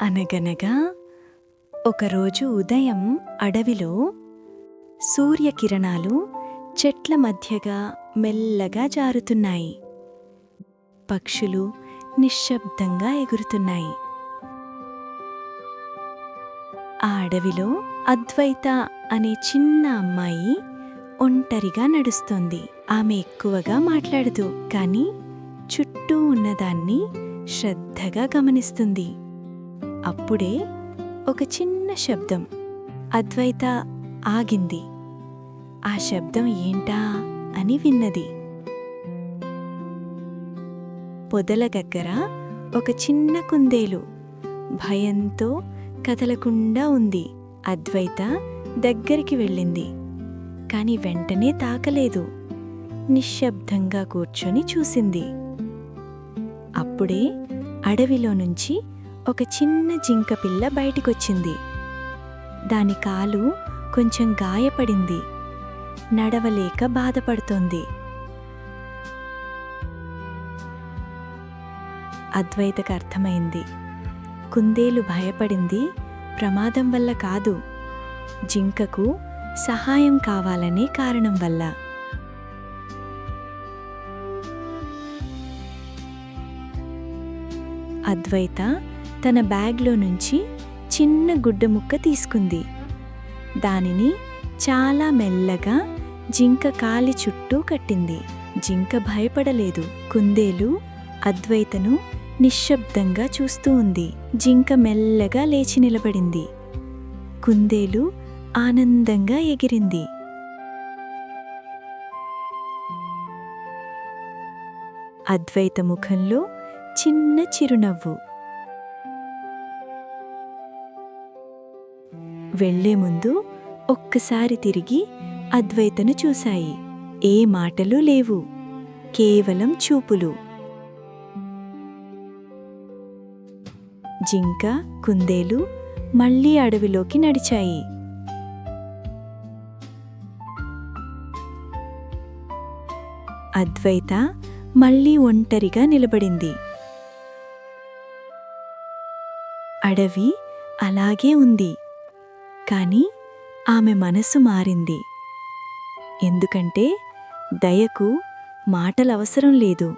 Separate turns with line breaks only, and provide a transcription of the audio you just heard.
అనగనగా ఒకరోజు ఉదయం అడవిలో సూర్యకిరణాలు చెట్ల మధ్యగా మెల్లగా జారుతున్నాయి. పక్షులు నిశ్శబ్దంగా ఎగురుతున్నాయి. ఆ అడవిలో అద్వైత అనే చిన్న అమ్మాయి ఒంటరిగా నడుస్తోంది. ఆమె ఎక్కువగా మాట్లాడదు, కానీ చుట్టూ ఉన్నదాన్ని శ్రద్ధగా గమనిస్తుంది. అప్పుడే ఒక చిన్న శబ్దం. అద్వైత ఆగింది. ఆ శబ్దం ఏంటా అని విన్నది. పొదల దగ్గర ఒక చిన్న కుందేలు భయంతో కదలకుండా ఉంది. అద్వైత దగ్గరికి వెళ్ళింది, కాని వెంటనే తాకలేదు. నిశ్శబ్దంగా కూర్చొని చూసింది. అప్పుడే అడవిలో నుంచి ఒక చిన్న జింకపిల్ల బయటికొచ్చింది. దాని కాలు కొంచెం గాయపడింది. నడవలేక బాధపడుతోంది. అద్వైతకు అర్థమైంది, కుందేలు భయపడింది ప్రమాదం వల్ల కాదు, జింకకు సహాయం కావాలనే కారణం వల్ల. అద్వైత తన బ్యాగ్లో నుంచి చిన్న గుడ్డ ముక్క తీసుకుంది. దానిని చాలా మెల్లగా జింక కాలి చుట్టూ కట్టింది. జింక భయపడలేదు. కుందేలు అద్వైతను నిశ్శబ్దంగా చూస్తూ ఉంది. జింక మెల్లగా లేచి నిలబడింది. కుందేలు ఆనందంగా ఎగిరింది. అద్వైత ముఖంలో చిన్న చిరునవ్వు. వెళ్లే ముందు ఒక్కసారి తిరిగి అద్వైతను చూశాయి. ఏ మాటలు లేవు, కేవలం చూపులు. జింక, కుందేలు మళ్లీ అడవిలోకి నడిచాయి. అద్వైత మళ్లీ ఒంటరిగా నిలబడింది. అడవి అలాగే ఉంది, కాని ఆమె మనసు మారింది. ఎందుకంటే దయకు మాటలవసరం లేదు.